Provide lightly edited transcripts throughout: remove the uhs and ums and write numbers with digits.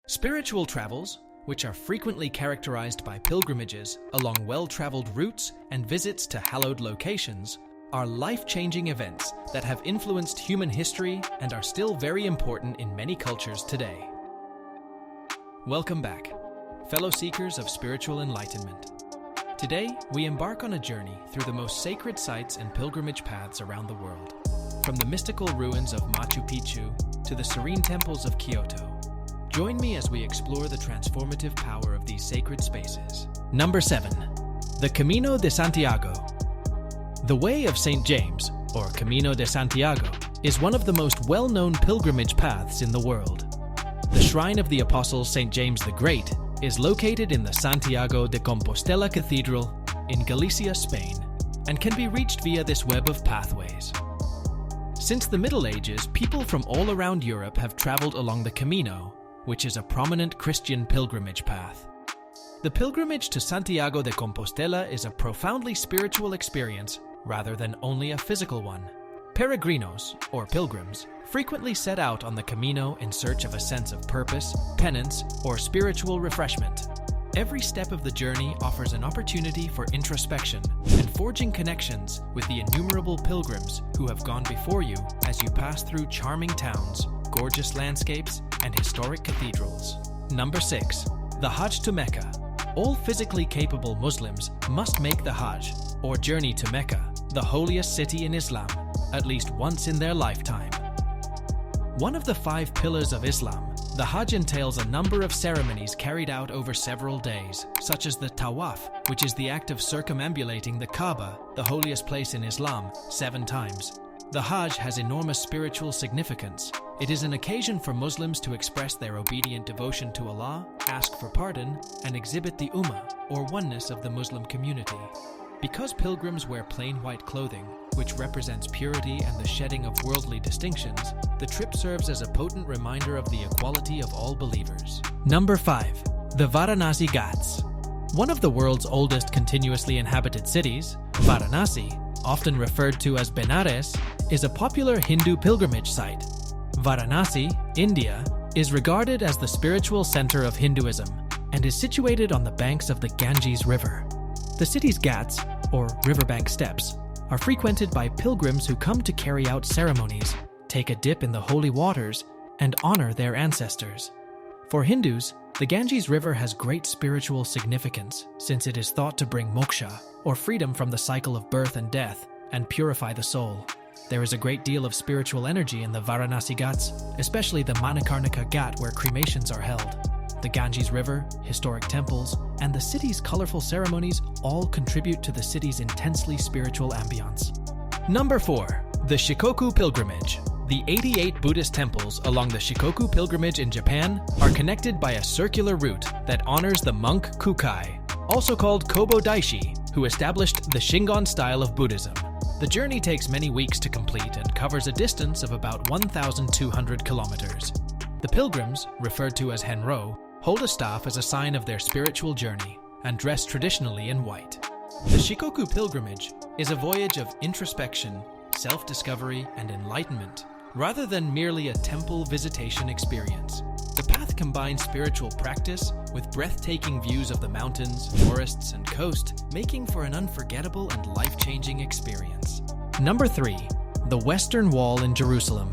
Spiritual travels, which are frequently characterized by pilgrimages along well-traveled routes and visits to hallowed locations, are life-changing events that have influenced human history and are still very important in many cultures today. Welcome back, fellow seekers of spiritual enlightenment. Today, we embark on a journey through the most sacred sites and pilgrimage paths around the world, from the mystical ruins of Machu Picchu to the serene temples of Kyoto. Join me as we explore the transformative power of these sacred spaces. Number 7. The Camino de Santiago. The Way of St. James, or Camino de Santiago, is one of the most well-known pilgrimage paths in the world. The shrine of the Apostle St. James the Great is located in the Santiago de Compostela Cathedral in Galicia, Spain, and can be reached via this web of pathways. Since the Middle Ages, people from all around Europe have traveled along the Camino, which is a prominent Christian pilgrimage path. The pilgrimage to Santiago de Compostela is a profoundly spiritual experience rather than only a physical one. Peregrinos, or pilgrims, frequently set out on the Camino in search of a sense of purpose, penance, or spiritual refreshment. Every step of the journey offers an opportunity for introspection and forging connections with the innumerable pilgrims who have gone before you as you pass through charming towns, gorgeous landscapes, and historic cathedrals. Number 6. The Hajj to Mecca. All physically capable Muslims must make the Hajj, or journey to Mecca, the holiest city in Islam, at least once in their lifetime. One of the 5 pillars of Islam, the Hajj entails a number of ceremonies carried out over several days, such as the Tawaf, which is the act of circumambulating the Kaaba, the holiest place in Islam, 7 times. The Hajj has enormous spiritual significance. It is an occasion for Muslims to express their obedient devotion to Allah, ask for pardon, and exhibit the Ummah, or oneness of the Muslim community. Because pilgrims wear plain white clothing, which represents purity and the shedding of worldly distinctions, the trip serves as a potent reminder of the equality of all believers. Number 5. The Varanasi Ghats. One of the world's oldest continuously inhabited cities, Varanasi, often referred to as Benares, is a popular Hindu pilgrimage site. Varanasi, India, is regarded as the spiritual center of Hinduism and is situated on the banks of the Ganges River. The city's ghats, or riverbank steps, are frequented by pilgrims who come to carry out ceremonies, take a dip in the holy waters, and honor their ancestors. For Hindus, the Ganges River has great spiritual significance since it is thought to bring moksha, or freedom from the cycle of birth and death, and purify the soul. There is a great deal of spiritual energy in the Varanasi Ghats, especially the Manikarnika Ghat where cremations are held. The Ganges River, historic temples, and the city's colorful ceremonies all contribute to the city's intensely spiritual ambiance. Number 4. The Shikoku Pilgrimage. The 88 Buddhist temples along the Shikoku Pilgrimage in Japan are connected by a circular route that honors the monk Kukai, also called Kobo Daishi, who established the Shingon style of Buddhism. The journey takes many weeks to complete and covers a distance of about 1,200 kilometers. The pilgrims, referred to as Henro, hold a staff as a sign of their spiritual journey and dress traditionally in white. The Shikoku Pilgrimage is a voyage of introspection, self-discovery, and enlightenment, rather than merely a temple visitation experience. The path combines spiritual practice with breathtaking views of the mountains, forests, and coast, making for an unforgettable and life-changing experience. Number 3. The Western Wall in Jerusalem.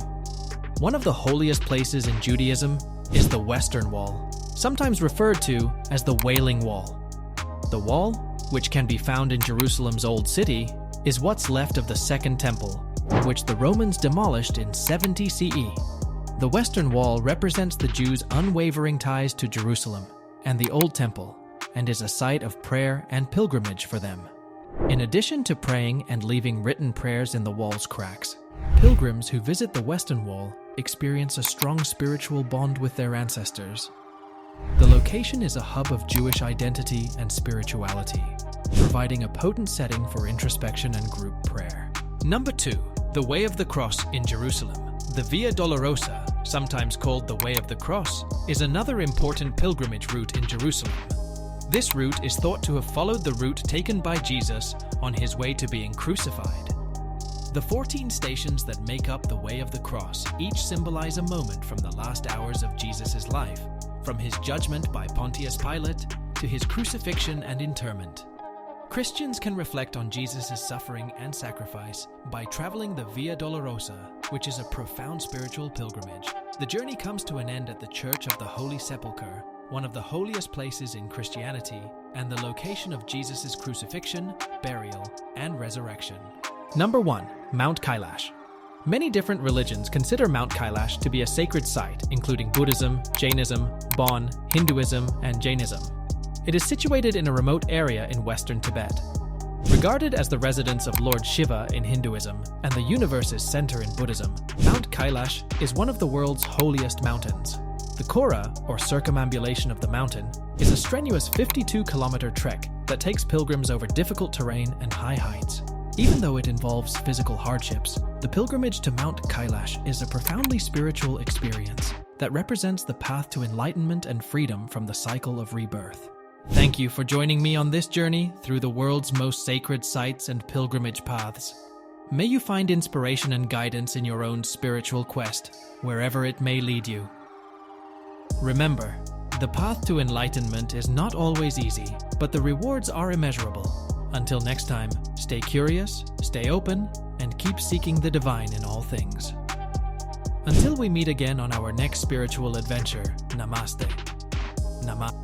One of the holiest places in Judaism is the Western Wall, sometimes referred to as the Wailing Wall. The wall, which can be found in Jerusalem's Old City, is what's left of the Second Temple, which the Romans demolished in 70 CE. The Western Wall represents the Jews' unwavering ties to Jerusalem and the Old Temple, and is a site of prayer and pilgrimage for them. In addition to praying and leaving written prayers in the wall's cracks, pilgrims who visit the Western Wall experience a strong spiritual bond with their ancestors. The location is a hub of Jewish identity and spirituality, providing a potent setting for introspection and group prayer. Number 2. The Way of the Cross in Jerusalem. The Via Dolorosa, sometimes called the Way of the Cross, is another important pilgrimage route in Jerusalem. This route is thought to have followed the route taken by Jesus on his way to being crucified. The 14 stations that make up the Way of the Cross each symbolize a moment from the last hours of Jesus' life, from his judgment by Pontius Pilate to his crucifixion and interment. Christians can reflect on Jesus' suffering and sacrifice by traveling the Via Dolorosa, which is a profound spiritual pilgrimage. The journey comes to an end at the Church of the Holy Sepulchre, one of the holiest places in Christianity and the location of Jesus' crucifixion, burial, and resurrection. Number 1. Mount Kailash. Many different religions consider Mount Kailash to be a sacred site, including Buddhism, Jainism, Bon, Hinduism, and Jainism. It is situated in a remote area in western Tibet. Regarded as the residence of Lord Shiva in Hinduism and the universe's center in Buddhism, Mount Kailash is one of the world's holiest mountains. The Kora, or circumambulation of the mountain, is a strenuous 52-kilometer trek that takes pilgrims over difficult terrain and high heights. Even though it involves physical hardships, the pilgrimage to Mount Kailash is a profoundly spiritual experience that represents the path to enlightenment and freedom from the cycle of rebirth. Thank you for joining me on this journey through the world's most sacred sites and pilgrimage paths. May you find inspiration and guidance in your own spiritual quest, wherever it may lead you. Remember, the path to enlightenment is not always easy, but the rewards are immeasurable. Until next time, stay curious, stay open, and keep seeking the divine in all things. Until we meet again on our next spiritual adventure, Namaste. Namaste.